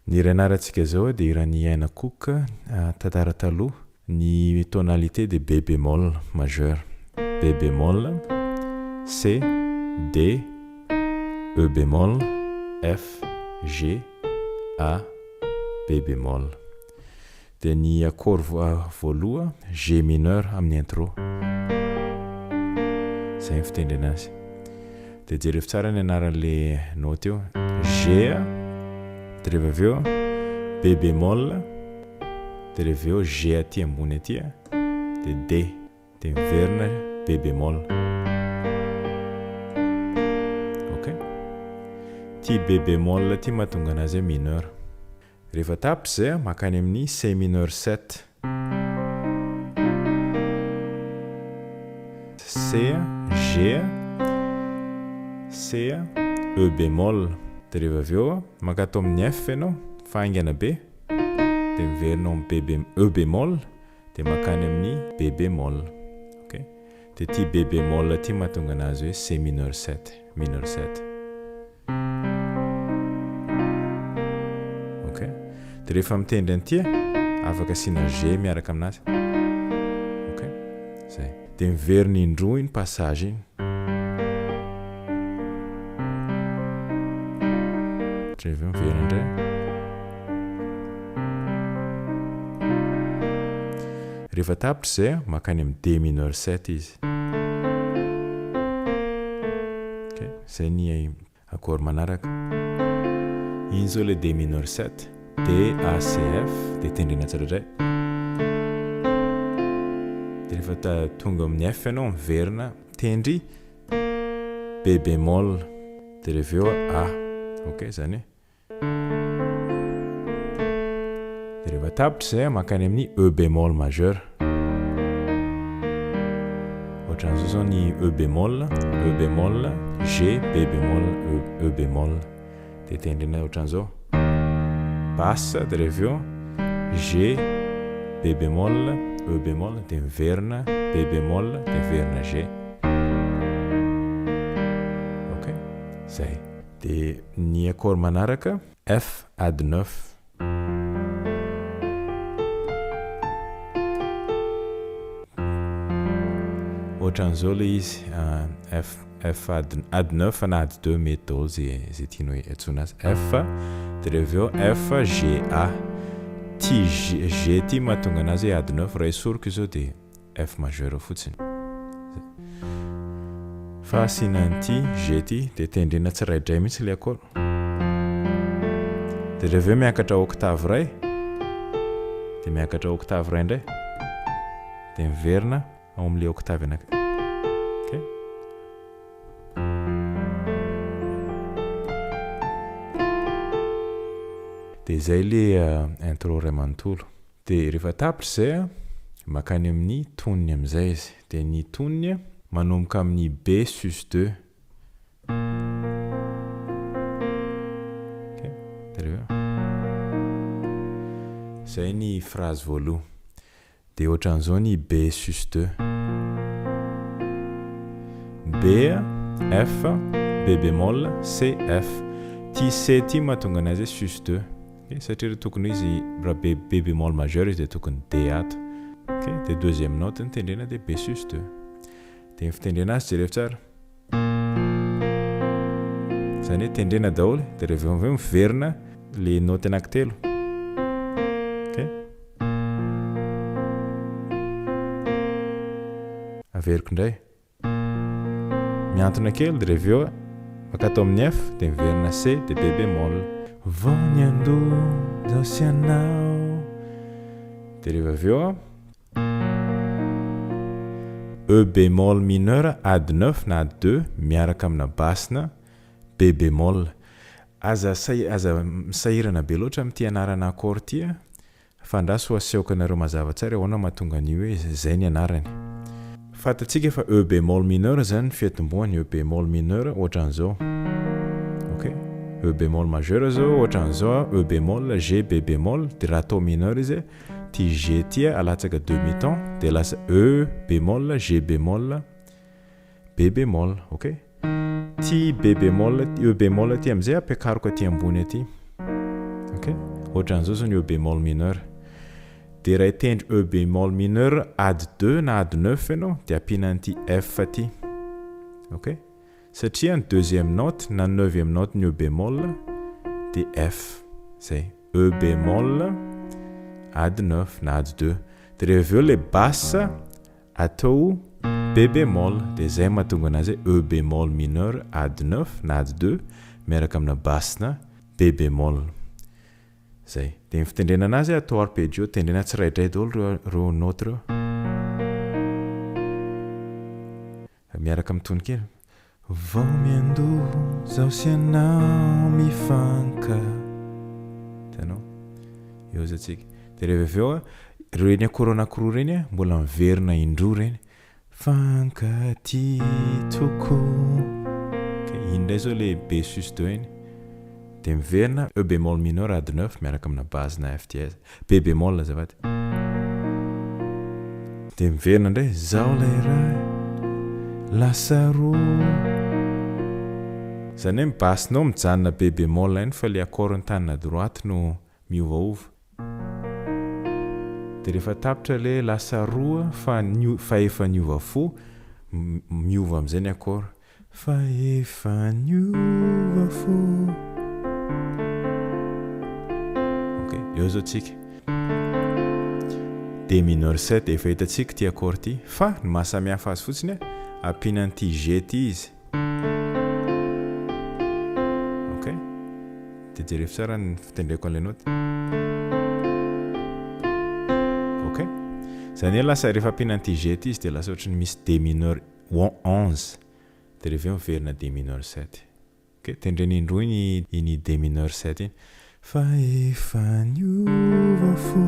Ny renarantsika zao dia irany Ian Cook tantara taloha ny tonalité de B bémol majeur. B bémol, C, D, E bémol, F, G, A, B bémol. Dia ny accord voaloha G mineur amin'ny intro. Zay ny fitendrena azy. Dia jereo tsara ny anaran'le note eo. G, dia rehefa avy eo B bémol, dia rehefa eo G aty ambony aty, dia D, dia miverina B bémol. Ok. Ty B bémol ty mahatonga anazy mineur. Rehefa tapitra zay makany amin'ny C mineur 7. C, G, C, E bémol. Dia rehefa avy eo makato amin'ny F ianao faingana B, dia miverina amin'ny E bémol, dia makany amin'ny B bémol. Ok. Dia ty B bémol ty mahatonga anazy hoe C mineur 7, mineur 7. Ok. Dia rehefa mitendry an'ty afaka asina G miaraka aminazy. Ok. Zay. Dia miverina indroa iny passage iny. Rehefa miverina indray. Rehefa tapitra zay makany amin'ny D mineur 7 izy. Ok. Zay ny accord manaraka. Iny zao le D mineur 7. D, A, C, F. Dia tendrena tsirairay. Dia rehefa tonga amin'ny F ianao miverina tendry B bémol. Dia rehefa eo A. Ok, zany. Dia rehefa tapitra zay makany amin'ny E bémol majeur. Ohatran'izao zao ny E bémol, G, B bémol, E bémol. Dia tendrena ohatran'izao. Basse, dia rehefa eo G, B bémol, E bémol, dia miverina B bémol, dia miverina G. Ok, zay. Dia ny accord manaraka F add 9. Ohatran'izao le izy F add 9 na add 2 mety zay tianao antsoina azy. F, dia rehefa eo F, G, A. Ty G ty mahatonga anazy add 9 raha isoriko izao dia F majeur fotsiny. Fa asina an'ty G ty dia tendrena tsiraidray mihitsy le accord. Dia rehefa miakatra octave ray, dia miakatra octave ray indray, dia miverina ao amin'ile octave anankiray. Ok. Dia zay le intro ray manontolo. Dia rehefa tapitra zay makany amin'ny toniny amin'izay izy. Dia ny toniny manomboka amin'ny B sus 2. Ok. Dia rehefa zay ny phrase voaloha. Dia ohatran'izao ny B sus 2. B, F, B bémol, C, F. Ty C ty mahatonga anazy sus 2. Okay, satria tokony izy raha B bémol majeur izy dia tokony D ato. Okay, dia deuxième note ny tendrena dia B sus 2. Dia ny fitendrena azy jereo tsara. Zany hoe tendrena daholo dia rehefa avy eo miverina le note anankitelo. Okay. Averiko indray. Miantona kely dia rehefa eo makato amin'ny F dia miverina C dia B bémol. Vognando d'oceanao. Dia rehefa avy eo E bémol mineur add 9 na add 2 miaraka amina basse B bémol. Aza misahirana be loatra amin'ity anarana accord ty fa ndraso asehoko anareo mazava tsara ahoana mahatonga an'io hoe zay ny anarany. Fantatsika fa E bémol mineur zany fiatomboany E bémol mineur ohatran'izao. Ok. E bémol majeur zao ohatran'izao E bémol, G, B bémol. Dia raha atao mineur izy ty G ty alatsaka demi-temps dia lasa E bémol, G bémol, B bémol. Ok. Ty B bémol, E bémol ty amin'izay ampiakariko aty ambony aty. Ok. Ohatran'izao zao ny E bémol mineur. Dia raha hitendry E bémol mineur ady 2 na ady 9 ianao dia ampiana an'ity F ty. Ok? Satria ny deuxième note na neuvième note ny E bémol dia F. Zay. E bémol ady 9 na ady 2. Dia rehefa avy eo ilay basse atao B bémol. Dia zay mahatonga anazy E bémol mineur ady 9 na ady 2 miaraka amina basse B bémol. Zay. Dia ny fitendrena anazy atao arpeggio, tendrena tsiraidray daholo reo note reo. Miaraka amin'ny tony kely. Vao miandoha zaho sy anao mifanka. Hitanao? Eo zay tsika. Dia rehefa avy eo reny akora anankiroa reny mbola miverina indroa reny. Fankaty tokoa. Indray zao le B sus 2 iny. Dia miverina E bémol mineur ady 9 miaraka amina base na F dièse. B bémol azafady. Dia miverina indray zaho lay raha lasa roa. Zany hoe mibassinao mijanona B bémol iny fa le accord ny tanana droite no miovaova. Dia rehefa tapitra le lasa roa fa efa niova fo miova amin'izay ny accord. Fa efa niova fo. Ok, eo zao tsika. D mineur 7 efa hitantsika ty accord ty, fa ny mahasamihafa azy fotsiny ampiana an'ity G ty izy. Ok? Dia jerevy tsara ny fitendreko an'ilay note. Ok? Zany hoe lasa rehefa ampiana an'ity G ty izy dia lasa ohatrany misy D mineur 11. Dia rehefa eo miverina D mineur 7. Ok? Tendrena indroa iny D mineur 7 iny. Fa efa niova fo.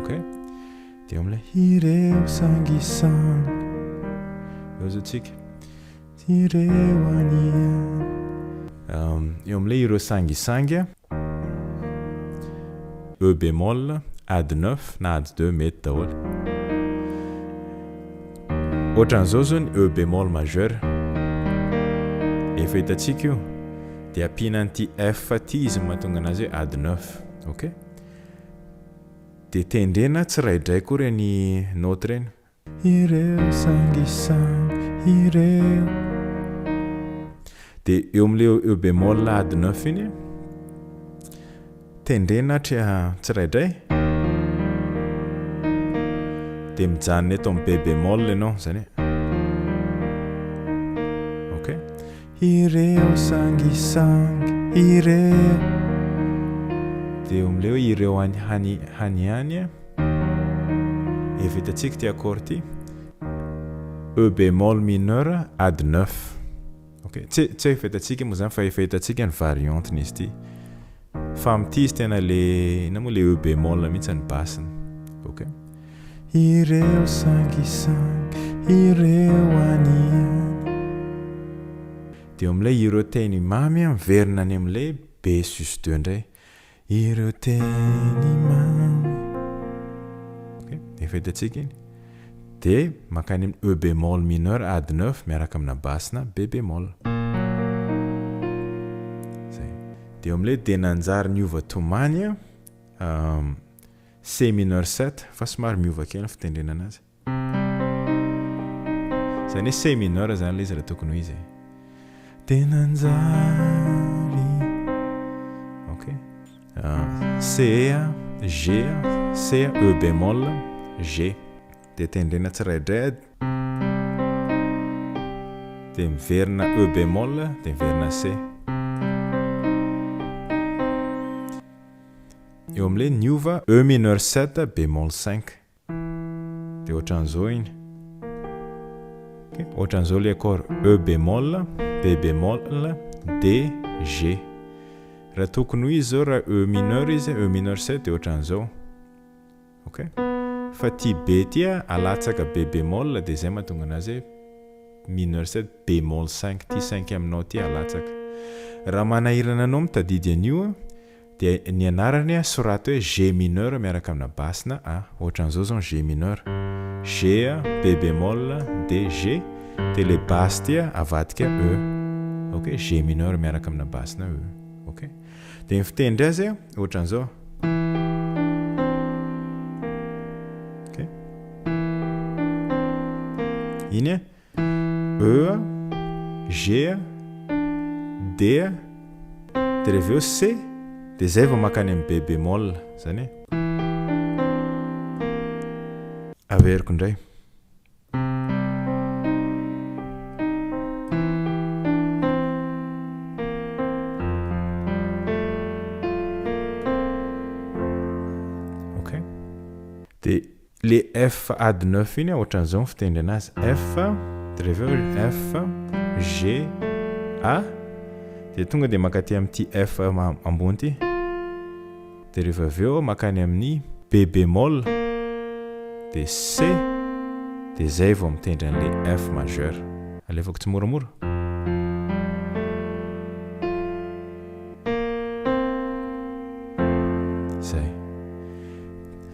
Ok? Dia amin'ilay ireo sangisangy. Eo zao tsika. Ireo aniany. Eo amin'ilay ireo sangisangy. E bémol ady 9 na ady 2 mety daholo. Ohatran'izao zao ny E bémol majeur. Efa hitantsika io. Dia ampiana an'ity F ty izy mahatonga anazy hoe ady 9. Ok? Dia tendrena tsiraidray koa reny note reny. Ireo sangisangy, ireo. Dia eo amin'ilay E bémol ady 9 iny tendrena tsiraidray. Dia mijanona eto amin'ny B bémol ianao zany. Ok? Ireo sangisangy, ireo. Dia eo amin'ilay hoe ireo haniany. Efa hitantsika ty accord ty. E bémol mineur ady 9. Ok? Tsy efa hitantsika moa zany fa efa hitantsika ny variante izy ty. Fa amin'ity izy tena le na moa le E bémol mihitsy ny bassiny. Ok? Ireo sangisangy, ireo aniany. Dia amin'ilay ireo teny mamy miverina any amin'ilay B sus 2 indray. Ireo teny mamy. Ok? Efa hitantsika iny. Dia mankany amin'ny E bémol mineur ady 9 miaraka amina basse na B bémol. Dia amin'ilay D nanjary niova tomany C mineur 7 fa somary miova kely fitendrena anazy. Zany hoe C mineur zany ilay izy raha tokony ho izy. D nanjary. Ok? C, G, C, E bémol, G. Dia tendrena tsiraidray. Dia miverina E bémol, dia miverina C. Eo amin'ilay niova E mineur 7 bémol 5. Dia ohatran'izao iny. Ohatran'izao ilay accord E bémol, B bémol, D, G. Raha tokony ho izy zao raha E mineur izy, E mineur 7 dia ohatran'izao. Ok? Fa ty B ty alatsaka B bémol dia zay mahatonga anazy mineur 7 bémol 5. Ty 5 aminao ty alatsaka. Raha manahirana anao mitadidy an'io dia ny anarany sorato hoe G mineur miaraka amina basse na A. Ohatran'izao zao G mineur. G, B bémol, D, G. Dia le basse ty avadika E. Ok? G mineur miaraka amina basse na E. ok dia ny fitendry azy ohatran'izao ok iny e G D dia reveo C dia zay vao makany amin'ny B bémol zany averiko indray ok dia le F ady 9 iny ohatran'izao ny fitendry anazy F dia reveo F G A dia tonga dia makaty amin'ity F ambony ity dia rehefa aveo makany amin'ny B bémol dia C dia zay vao mitendry an'le F majeur alefako tsy moramora zay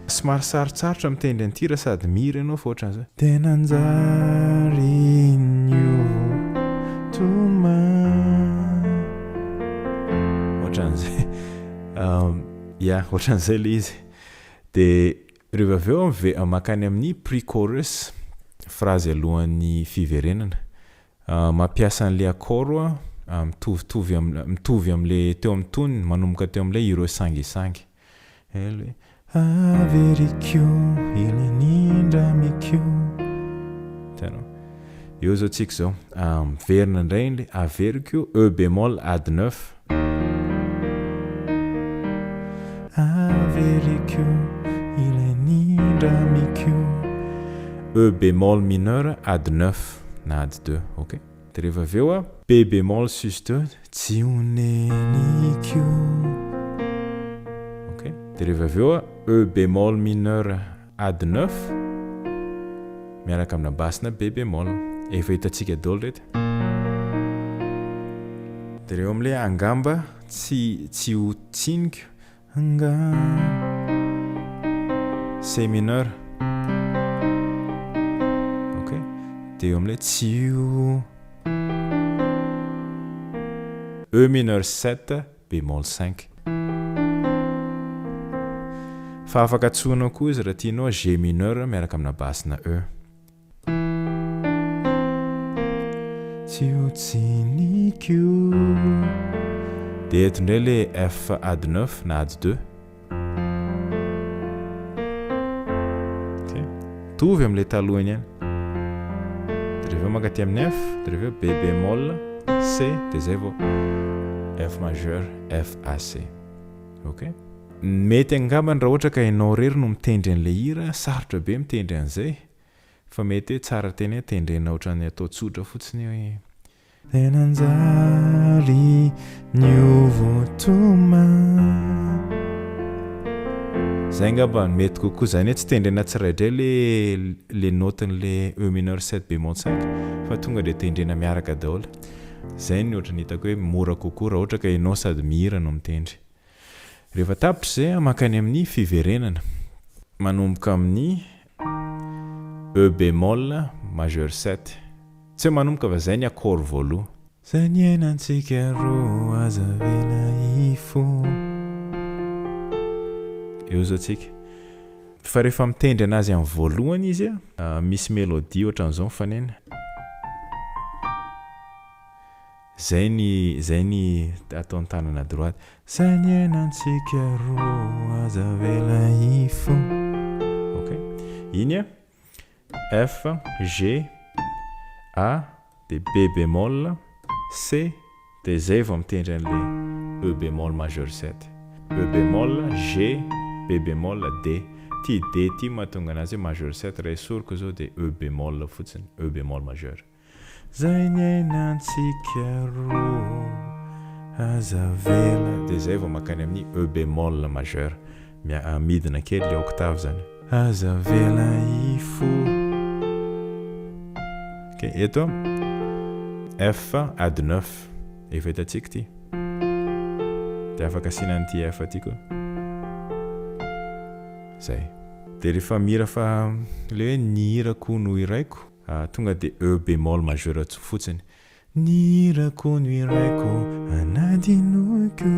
somary sarotsarotra mitendry an'ity raha sady mira ianao fa ohatran'izao tena anjary toma ohatran'izay ohatran'izay le izy dia rehefa aveo makany amin'ny pre-chorus phrase alohan'ny fiverenana mampiasa an'le accord mitovy amin'le teo amin'ny toniny manomboka teo amin'ilay ireo sangisangy averikio ilinindramikio tanao eo zao tsika zao miverina indray le averikio E bémol ady 9 averikio ilinindramikio E bémol mineur ady 9 na ady 2 ok dia rehefa aveo B bémol sus 2 tsy onenikio ok dia rehefa aveo E bémol mineur ady 9 miaraka amina basina B bémol efa hitantsika daholo reto dia reo amin'ilay angamba tsy ho tsinika C mineur ok dia eo amin'ilay tsy ho E mineur 7 bémol 5 fa afaka atsoinao koa izy raha tianao G mineur miaraka amina basina E tsy ho tsinikio dia eto indray le F ady 9 na ady 2 tovy amin'ilay talohany ihany dia reveo makaty amin'ny F dia reveo B bémol C dia zay vao F majeur F AC ok mety angambany raha ohatra ka ianao rery no mitendry an'ilay hira sarotra be mitendry an'izay fa mety hoe tsara teny hoe tendrena ohatran'ny atao tsotra fotsiny hoe tena anjary niovotoma zay angamba mety kokoa zany hoe tsy tendrena tsiraidray le noten'le E mineur 7 bémol 5 fa tonga dia tendrena miaraka daholo zay ny ohatran'ny hitako hoe mora kokoa raha ohatra ka ianao sady mihira no mitendry rehefa tapitra zay makany amin'ny fiverenana manomboka amin'ny E bémol majeur 7 tsy manomboka fa zay ny accord voaloha zay ny ainantsika roa azavela ifo eo zao tsika fa rehefa mitendry anazy amin'ny voalohany izy misy mélodie ohatran'izao mifanena zay ny ataon'ny tanana droite zay ny ainantsika roa azavela ifo ok iny F G A dia B bémol C dia zay vao mitendry an'le E bémol majeur 7 E bémol G B bémol D ty D ty mahatonga anazy majeur 7 raha esoriko zao dia E bémol fotsiny E bémol majeur zay ny ainantsika roa azavela dia zay vao makany amin'ny E bémol majeur midina kely le octave zany azavela ifo ok eto F ady 9 efa hitantsika ty dia afaka asiana an'ity F ty koa zay dia rehefa mira fa le hoe nihirako no iraiko tonga dia E bémol majeur fotsiny ny rako no iraiko anadinoiko.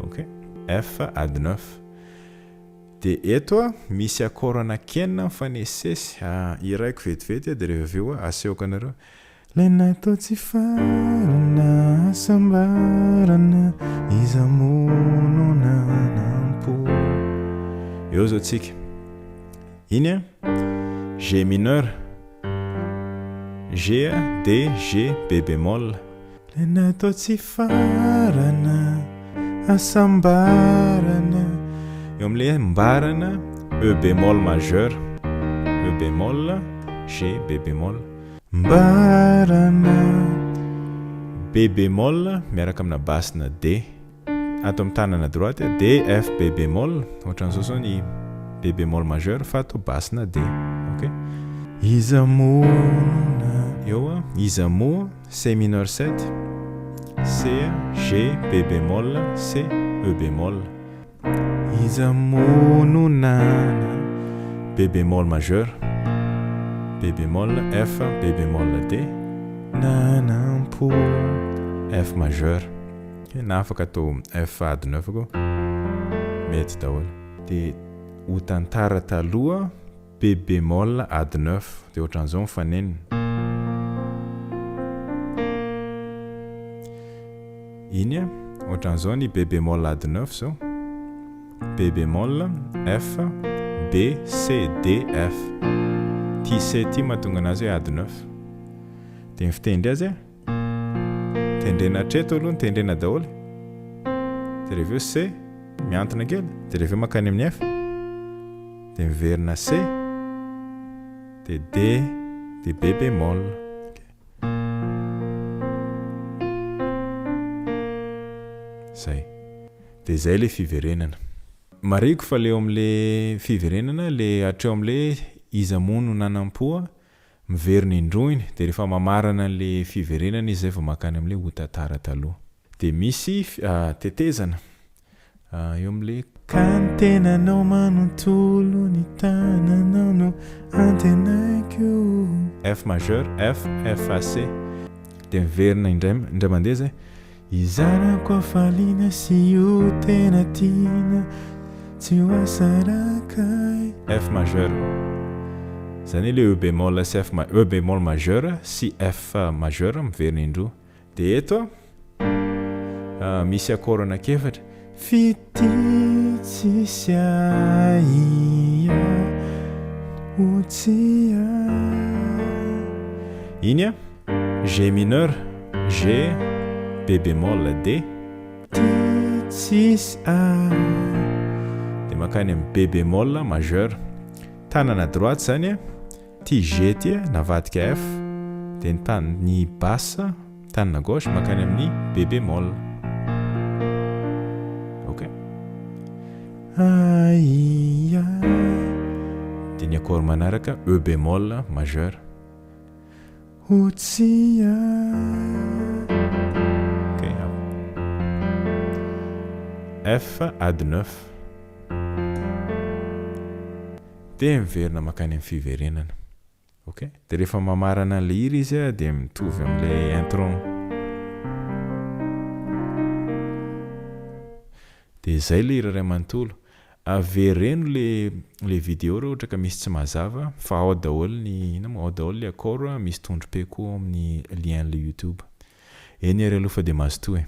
Ok, F ady 9. Dia eto misy akôrana kenina mifanesesy iraiko vetivety dia rehefa avy eo asehoako anareo lay natao tsy farana asambarana izamono nanampo. Eo zao tsika iny G mineur, G D G B bémol. Lay natao tsy farana asambarana. Eo amin'ilay mbarana E bémol majeur, E bémol, G B bémol. Mbarana B bémol miaraka amina basina D. Ato amin'ny tanana droite D F B bémol, ohatran'izao zao ny B bémol majeur fa atao basina D. Ok. Izamonona. Eo Izamo C mineur 7, C G B bémol, C E bémol. Izamonona B bémol majeur, B bémol F B bémol D, nanampo F majeur. Na afaka atao F ady 9 koa mety daholo. Dia ho tantara taloha B bémol ady 9 dia ohatran'izao mifanenina. Iny ohatran'izao ny B bémol ady 9 zao. B bémol F B C D F. Ty C ty mahatonga anazy hoe ady 9. Dia mifitendry azy tendrena hatreto aloha ny tendrena daholo. Dia rehefa eo C miantona kely dia rehefa makany amin'ny F dia miverina C dia D dia B bémol. Zay. Dia zay le fiverenana. Mariko fa le amin'le fiverenana le hatreo amin'le izamono nanampoa miverina indroiny dia rehefa mamarana le fiverenana izy zay vao makany amin'le hotantara taloha. Dia misy tetezana eo amin'le kantenanao manontolo ny tananao no antenaiko. F majeur F F A C. Dia miverina indray mandeha zay. Izarako afaliana sy io tena tiana tsy ho asarakay. F majeur. Zany le E bémol sy E bémol majeur sy F majeur miverina indroa. Dia eto misy akôrana kefatra. Fity tsisy aia otsia. Iny G mineur, G B bémol D, tsisy a. Dia makany amin'ny B bémol majeur. Tanana droite zany ty G ty navadika F dia ny basse tanana gauche makany amin'ny B bémol. Ok. Aia. Dia ny akôro manaraka E bémol majeur. Otsia. F ady 9. Dia miverina makany amin'ny fiverenana. Ok. Dia rehefa mamarana le hira izy dia mitovy amin'ilay intron. Dia zay le hira ray manontolo. Avereno le vidéo raha ohatra ka misy tsy mazava fa ao daholo ao daholo le akôro misy tondro-peko amin'ny lien le YouTube. Eny ary aloha fa dia mazotoa.